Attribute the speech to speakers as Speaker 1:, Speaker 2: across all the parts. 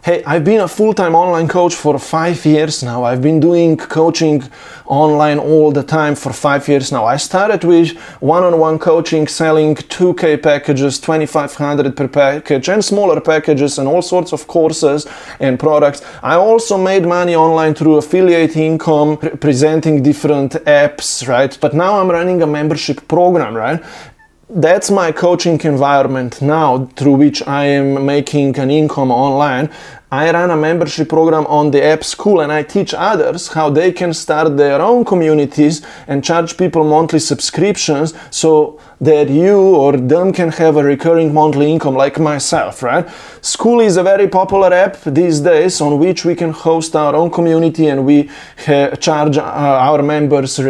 Speaker 1: Hey, I've been a full-time online coach for 5 years now. I've been doing coaching online all the time for 5 years now. I started with one-on-one coaching, selling 2K packages, 2,500 per package, and smaller packages, and all sorts of courses and products. I also made money online through affiliate income, presenting different apps, right? But now I'm running a membership program, right? That's my coaching environment now, through which I am making an income online. I run a membership program on the app Skool, and I teach others how they can start their own communities and charge people monthly subscriptions so that you or them can have a recurring monthly income like myself, right? Skool is a very popular app these days on which we can host our own community, and we charge our members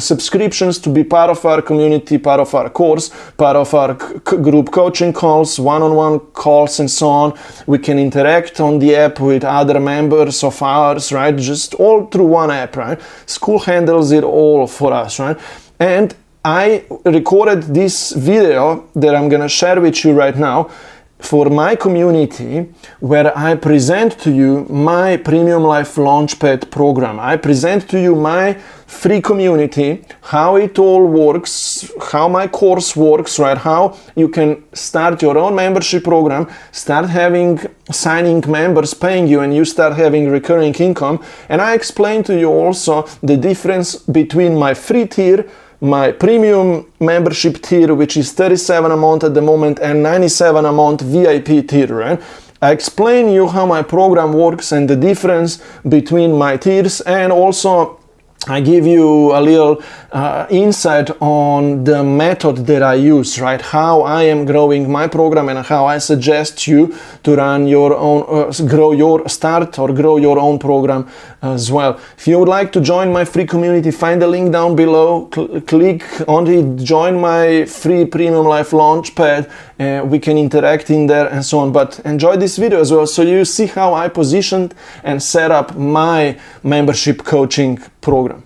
Speaker 1: subscriptions to be part of our community, part of our course, part of our group coaching calls, one-on-one calls, and so on. We can interact on the app with other members of ours, right? Just all through one app, right? Skool handles it all for us, right? And I recorded this video that I'm gonna share with you right now for my community, where I present to you my Premium Life Launchpad program. I present to you my free community, how it all works, how my course works, right? How you can start your own membership program, start having signing members paying you, and you start having recurring income. And I explain to you also the difference between my free tier, my premium membership tier, which is $37 a month at the moment, and $97 a month VIP tier, right? I explain you how my program works and the difference between my tiers, and also I give you a little insight on the method that I use, right? How I am growing my program, and how I suggest you to run your own, grow your own program as well. If you would like to join my free community, find the link down below, click on it, join my free Premium Life Launchpad, we can interact in there and so on. But enjoy this video as well, so you see how I positioned and set up my membership coaching program.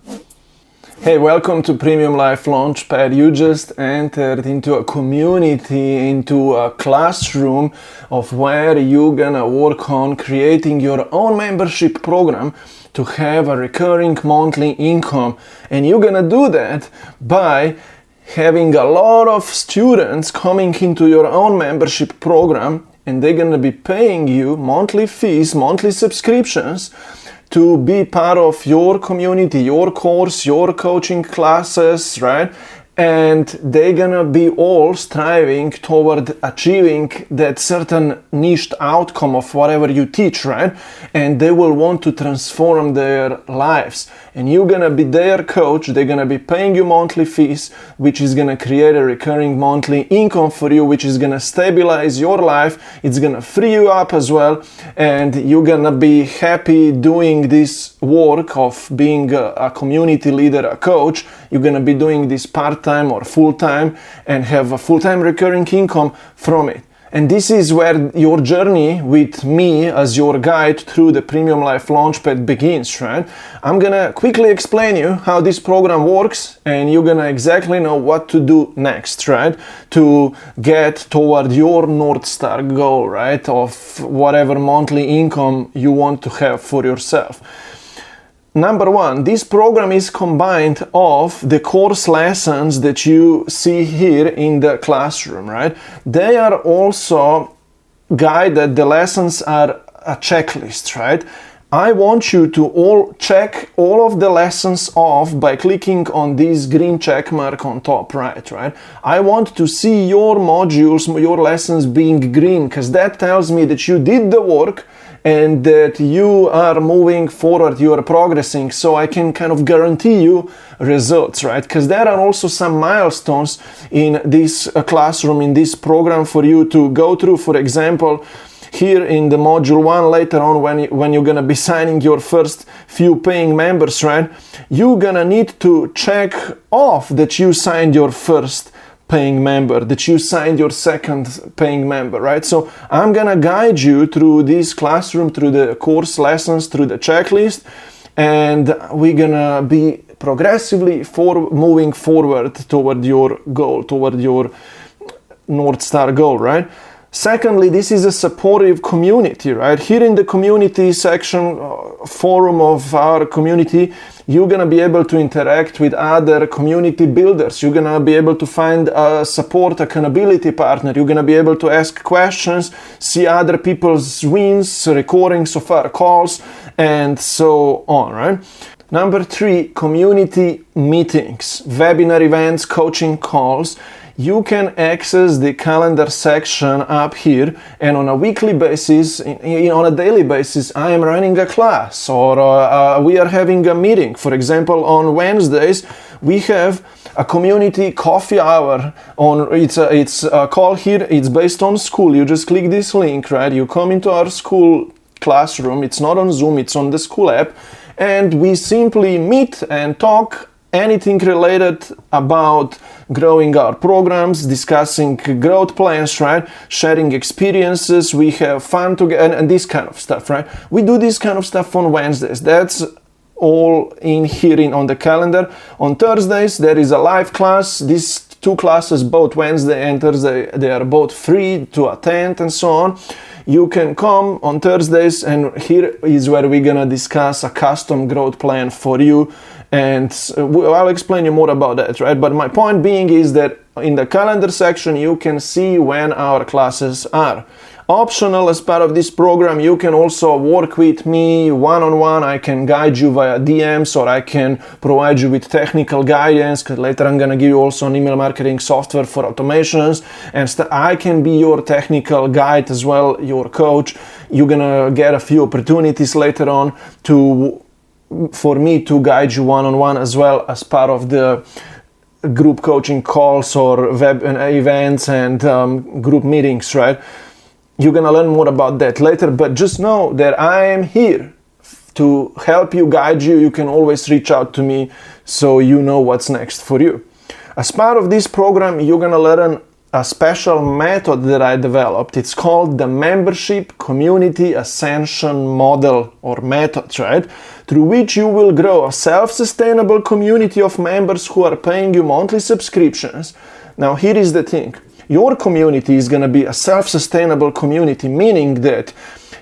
Speaker 1: Hey, welcome to Premium Life Launchpad. You just entered into a community, into a classroom of where you're gonna work on creating your own membership program to have a recurring monthly income. And you're gonna do that by having a lot of students coming into your own membership program, and they're gonna be paying you monthly fees, monthly subscriptions, to be part of your community, your course, your coaching classes, right? And they're gonna be all striving toward achieving that certain niched outcome of whatever you teach, right? And they will want to transform their lives. And you're gonna be their coach, they're gonna be paying you monthly fees, which is gonna create a recurring monthly income for you, which is gonna stabilize your life, it's gonna free you up as well, and you're gonna be happy doing this work of being a community leader, a coach. You're gonna be doing this part-time or full-time and have a full-time recurring income from it. And this is where your journey with me as your guide through the Premium Life Launchpad begins, right? I'm gonna quickly explain you how this program works, and you're gonna exactly know what to do next, right? To get toward your North Star goal, right? Of whatever monthly income you want to have for yourself. Number one, this program is combined of the course lessons that you see here in the classroom, right? They are also guided, the lessons are a checklist, right? I want you to all check all of the lessons off by clicking on this green check mark on top right? I want to see your modules, your lessons being green, because that tells me that you did the work and that you are moving forward, you are progressing, so I can kind of guarantee you results, right? Because there are also some milestones in this classroom, in this program for you to go through. For example, here in the module 1, later on when you're gonna be signing your first few paying members, right? You're gonna need to check off that you signed your first paying member, that you signed your second paying member, right? So I'm gonna guide you through this classroom, through the course lessons, through the checklist, and we're gonna be progressively moving forward toward your goal, toward your North Star goal, right? Secondly, this is a supportive community, right? Here in the community section, forum of our community, you're going to be able to interact with other community builders. You're going to be able to find a support accountability partner. You're going to be able to ask questions, see other people's wins, recordings of our calls, and so on, right? Number 3, community meetings, webinar events, coaching calls. You can access the calendar section up here, and on a weekly basis, on a daily basis, I am running a class, or we are having a meeting. For example, on Wednesdays, we have a community coffee hour. It's a call here. It's based on Skool. You just click this link, right? You come into our Skool classroom. It's not on Zoom. It's on the Skool app, and we simply meet and talk anything related about growing our programs, discussing growth plans, right? Sharing experiences, we have fun together, and this kind of stuff, right? We do this kind of stuff on Wednesdays. That's all in here on the calendar. On Thursdays, there is a live class. These 2 classes, both Wednesday and Thursday, they are both free to attend and so on. You can come on Thursdays, and here is where we're gonna discuss a custom growth plan for you, and I'll explain you more about that, right? But my point being is that in the calendar section, you can see when our classes are. Optional, as part of this program, you can also work with me one-on-one. I can guide you via DMs, or I can provide you with technical guidance, because later I'm going to give you also an email marketing software for automations, and I can be your technical guide as well, your coach. You're going to get a few opportunities later on for me to guide you one-on-one as well, as part of the group coaching calls or web events and group meetings, right? You're gonna learn more about that later, but just know that I am here to help you, guide you. You can always reach out to me so you know what's next for you. As part of this program, you're gonna learn a special method that I developed. It's called the Membership Community Ascension Model or method, right? Through which you will grow a self-sustainable community of members who are paying you monthly subscriptions. Now, here is the thing. Your community is going to be a self-sustainable community, meaning that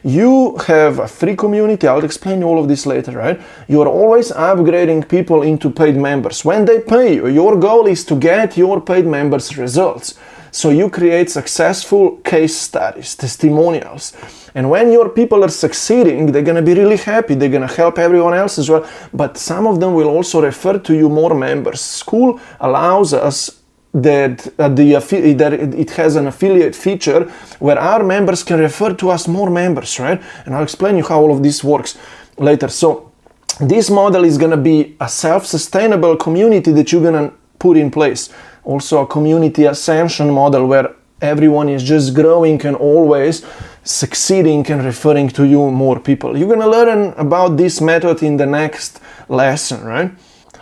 Speaker 1: you have a free community. I'll explain all of this later, right? You are always upgrading people into paid members. When they pay you, your goal is to get your paid members results. So you create successful case studies, testimonials. And when your people are succeeding, they're going to be really happy. They're going to help everyone else as well. But some of them will also refer to you more members. Skool allows us that it has an affiliate feature where our members can refer to us more members, right? And I'll explain you how all of this works later. So this model is going to be a self-sustainable community that you're going to put in place. Also a community ascension model where everyone is just growing and always succeeding and referring to you more people. You're going to learn about this method in the next lesson, right?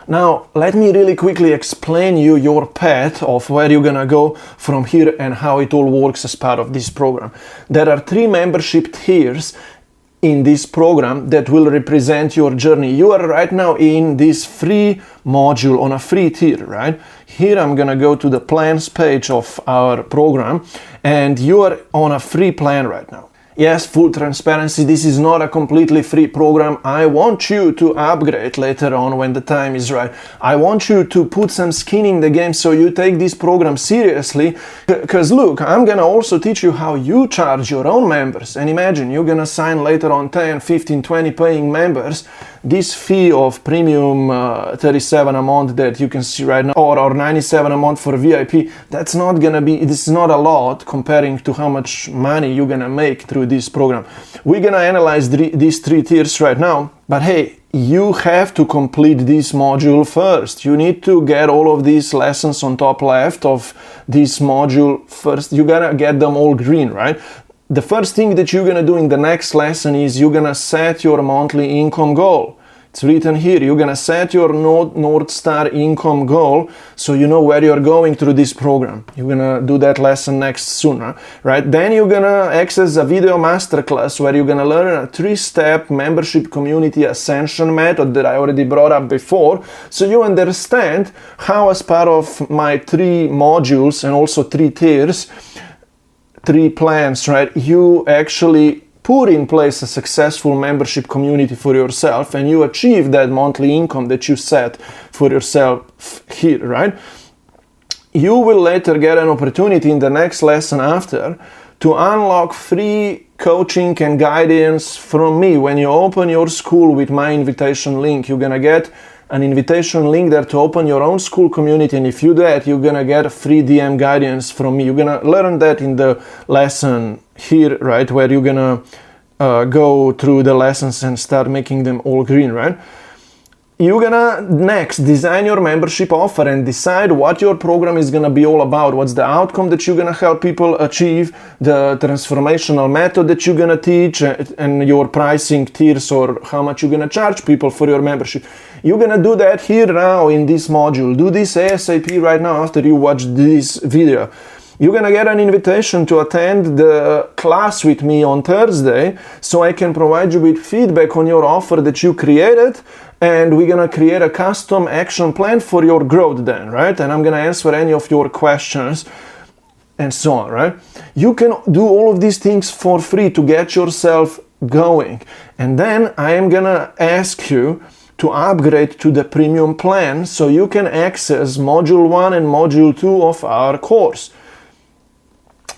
Speaker 1: Now, let me really quickly explain you your path of where you're gonna go from here and how it all works as part of this program. There are 3 membership tiers in this program that will represent your journey. You are right now in this free module on a free tier, right? Here I'm gonna go to the plans page of our program, and you are on a free plan right now. Yes, full transparency, this is not a completely free program. I want you to upgrade later on when the time is right. I want you to put some skin in the game so you take this program seriously. Because look, I'm gonna also teach you how you charge your own members. And imagine, you're gonna sign later on 10, 15, 20 paying members. This fee of premium 37 a month that you can see right now, or 97 a month for VIP, that's not gonna be, this is not a lot comparing to how much money you're gonna make through this program. We're gonna analyze these 3 tiers right now, but hey, you have to complete this module first. You need to get all of these lessons on top left of this module first. You gotta get them all green, right? The first thing that you're gonna do in the next lesson is you're gonna set your monthly income goal. It's written here. You're gonna set your North Star income goal so you know where you're going through this program. You're gonna do that lesson next soon, right? Then you're gonna access a video masterclass where you're gonna learn a 3-step membership community ascension method that I already brought up before, so you understand how, as part of my 3 modules and also 3 tiers, 3 plans, right, you actually put in place a successful membership community for yourself and you achieve that monthly income that you set for yourself here, right? You will later get an opportunity in the next lesson after to unlock free coaching and guidance from me. When you open your Skool with my invitation link, you're gonna get an invitation link there to open your own Skool community, and if you do that, you're gonna get a free DM guidance from me. You're gonna learn that in the lesson here, right, where you're gonna go through the lessons and start making them all green, right? You're gonna next design your membership offer and decide what your program is gonna be all about. What's the outcome that you're gonna help people achieve, the transformational method that you're gonna teach, and your pricing tiers, or how much you're gonna charge people for your membership. You're gonna do that here now in this module. Do this ASAP right now after you watch this video. You're gonna get an invitation to attend the class with me on Thursday, so I can provide you with feedback on your offer that you created, and we're gonna create a custom action plan for your growth then, right? And I'm gonna answer any of your questions and so on, right? You can do all of these things for free to get yourself going. And then I am gonna ask you to upgrade to the premium plan so you can access module 1 and module 2 of our course.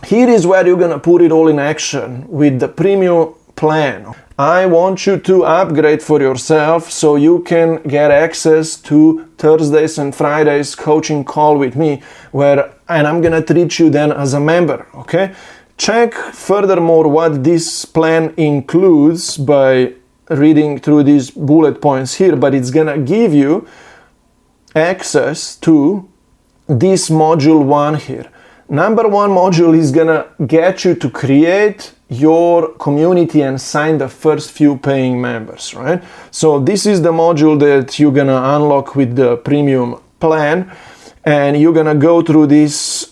Speaker 1: Here is where you're gonna put it all in action with the premium plan. I want you to upgrade for yourself so you can get access to Thursdays and Fridays coaching call with me, and I'm gonna treat you then as a member, okay? Check furthermore what this plan includes by reading through these bullet points here, but it's gonna give you access to this module 1 here. Number 1 module is gonna get you to create your community and sign the first few paying members, right? So this is the module that you're gonna unlock with the premium plan, and you're gonna go through these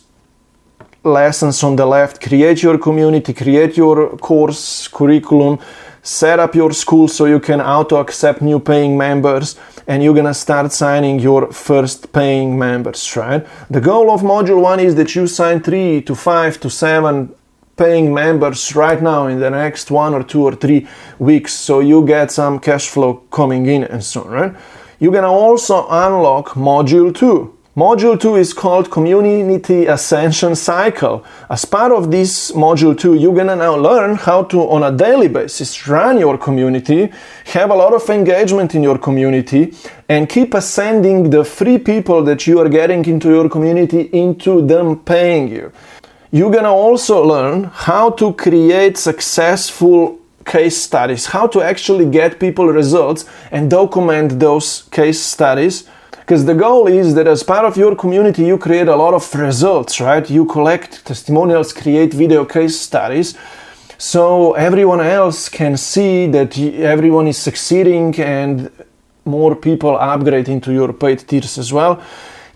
Speaker 1: lessons on the left: create your community, create your course curriculum, set up your Skool so you can auto accept new paying members, and you're gonna start signing your first paying members, right? The goal of module 1 is that you sign 3 to 5 to 7 paying members right now in the next 1 or 2 or 3 weeks, so you get some cash flow coming in and so on, right? You're gonna also unlock module 2. Module 2 is called Community Ascension Cycle. As part of this module 2, you're gonna now learn how to, on a daily basis, run your community, have a lot of engagement in your community, and keep ascending the free people that you are getting into your community into them paying you. You're gonna also learn how to create successful case studies, how to actually get people results and document those case studies. Because the goal is that as part of your community, you create a lot of results, right? You collect testimonials, create video case studies, so everyone else can see that everyone is succeeding and more people upgrade into your paid tiers as well.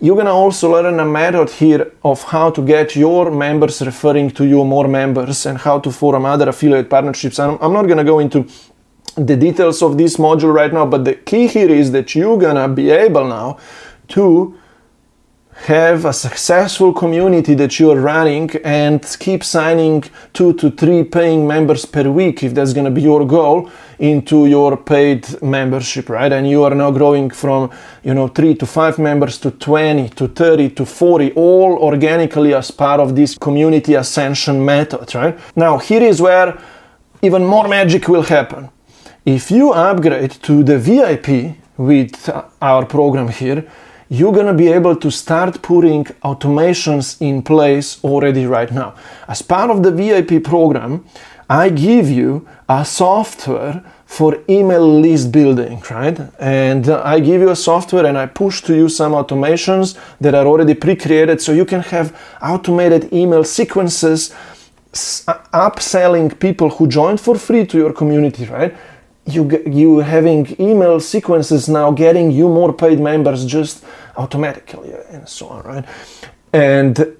Speaker 1: You're gonna also learn a method here of how to get your members referring to you more members and how to form other affiliate partnerships. I'm not gonna go into the details of this module right now, but the key here is that you're gonna be able now to have a successful community that you're running and keep signing 2 to 3 paying members per week, if that's gonna be your goal, into your paid membership, right? And you are now growing from 3 to 5 members to 20 to 30 to 40, all organically as part of this community ascension method, right? Now here is where even more magic will happen. If you upgrade to the VIP with our program here, you're gonna be able to start putting automations in place already right now. As part of the VIP program, I give you a software for email list building, right? And I give you a software and I push to you some automations that are already pre-created so you can have automated email sequences, upselling people who joined for free to your community, right? You having email sequences now getting you more paid members just automatically and so on, right? And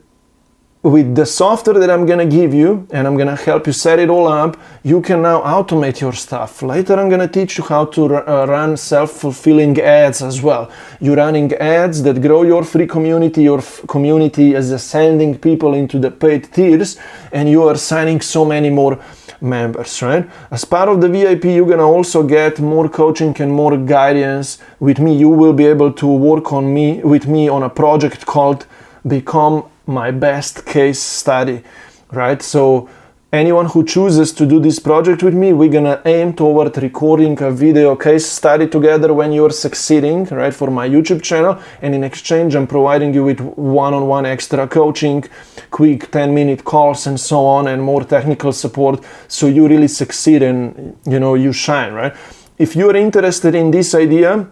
Speaker 1: with the software that I'm gonna give you, and I'm gonna help you set it all up, you can now automate your stuff. Later I'm gonna teach you how to run self-fulfilling ads as well. You're running ads that grow your free community. Your community is ascending people into the paid tiers, and you are signing so many more members, right? As part of the VIP, you're gonna also get more coaching and more guidance with me. You will be able to work with me on a project called Become My Best Case Study, right? So anyone who chooses to do this project with me, we're gonna aim toward recording a video case study together when you're succeeding, right, for my YouTube channel. And in exchange, I'm providing you with one-on-one extra coaching, quick 10-minute calls and so on, and more technical support, so you really succeed and, you know, you shine, right? If you're interested in this idea,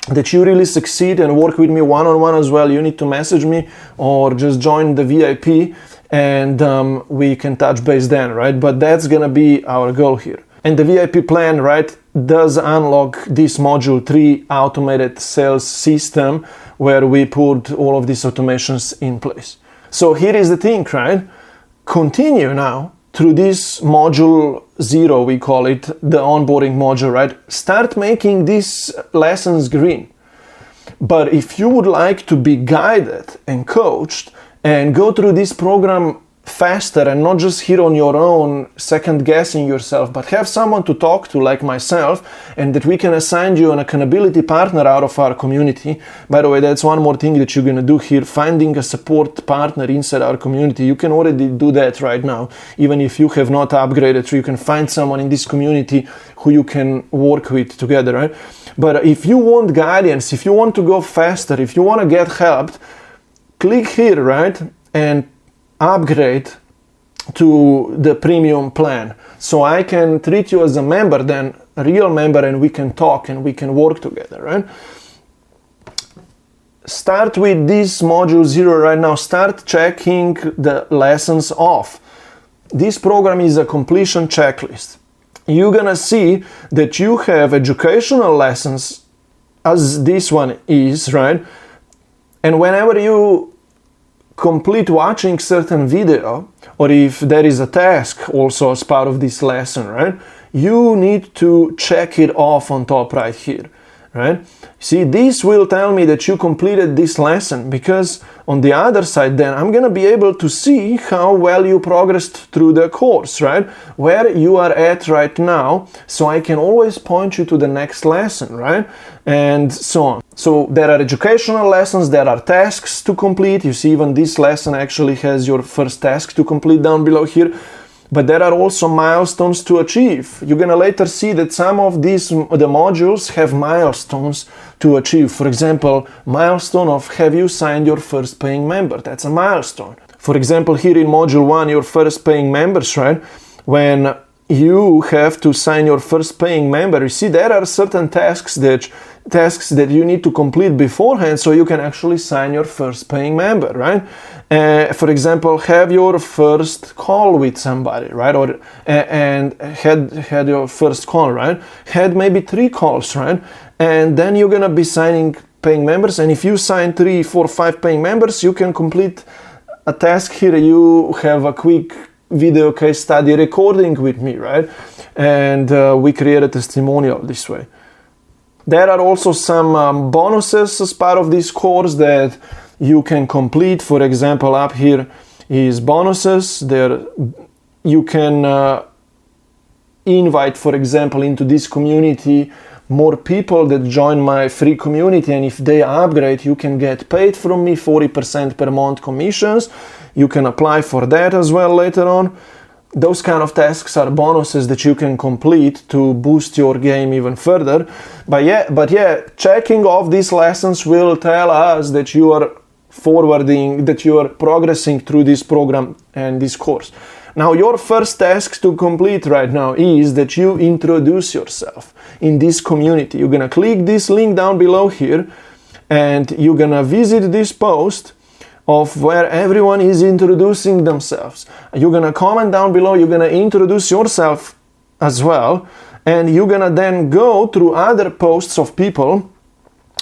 Speaker 1: that you really succeed and work with me one-on-one as well, you need to message me or just join the VIP, and we can touch base then, right? But that's gonna be our goal here. And the VIP plan, right, does unlock this module 3 automated sales system, where we put all of these automations in place. So here is the thing, right? Continue now through this module 0, we call it the onboarding module, right? Start making these lessons green. But if you would like to be guided and coached and go through this program faster and not just here on your own, second guessing yourself, but have someone to talk to like myself, and that we can assign you an accountability partner out of our community. By the way, that's one more thing that you're going to do here, finding a support partner inside our community. You can already do that right now. Even if you have not upgraded, so you can find someone in this community who you can work with together, right? But if you want guidance, if you want to go faster, if you want to get helped, click here, right? And upgrade to the premium plan, so I can treat you as a member, then a real member, and we can talk and we can work together, right? Start with this module 0 right now. Start checking the lessons off. This program is a completion checklist. You're gonna see that you have educational lessons, as this one is, right? And whenever you complete watching certain video, or if there is a task also as part of this lesson, right, you need to check it off on top right here, right? See, this will tell me that you completed this lesson, because on the other side then I'm gonna be able to see how well you progressed through the course, right? Where you are at right now, so I can always point you to the next lesson, right? And so on. So there are educational lessons, there are tasks to complete. You see, even this lesson actually has your first task to complete down below here. But there are also milestones to achieve. You're gonna later see that some of the modules have milestones to achieve. For example, milestone of have you signed your first paying member? That's a milestone. For example, here in module 1, your first paying members, right? When you have to sign your first paying member, you see there are certain tasks that you need to complete beforehand, so you can actually sign your first paying member, right? For example, have your first call with somebody, right? Or and had your first call, right? Had maybe 3 calls, right? And then you're gonna be signing paying members. And if you sign 3, 4, 5 paying members, you can complete a task here. You have a quick video case study recording with me, right? And we create a testimonial this way. There are also some bonuses as part of this course that you can complete. For example, up here is bonuses. There you can invite, for example, into this community more people that join my free community, and if they upgrade, you can get paid from me 40% per month commissions. You can apply for that as well later on. Those kind of tasks are bonuses that you can complete to boost your game even further. But yeah, checking off these lessons will tell us that you are forwarding, that you are progressing through this program and this course. Now, your first task to complete right now is that you introduce yourself in this community. You're gonna click this link down below here, and you're gonna visit this post of where everyone is introducing themselves. You're gonna comment down below, you're gonna introduce yourself as well, and you're gonna then go through other posts of people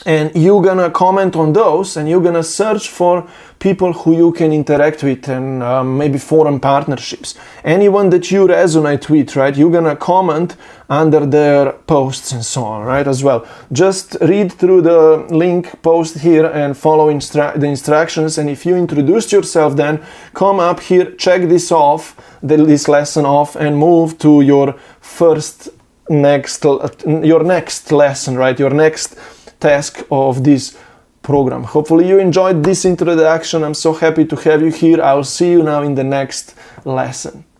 Speaker 1: And you're gonna comment on those, and you're gonna search for people who you can interact with, and maybe forum partnerships. Anyone that you resonate with, right? You're gonna comment under their posts and so on, right? As well. Just read through the link post here and follow the instructions. And if you introduced yourself, then come up here, check this off, this lesson off, and move to your next lesson, right? Your next task of this program. Hopefully you enjoyed this introduction. I'm so happy to have you here. I'll see you now in the next lesson.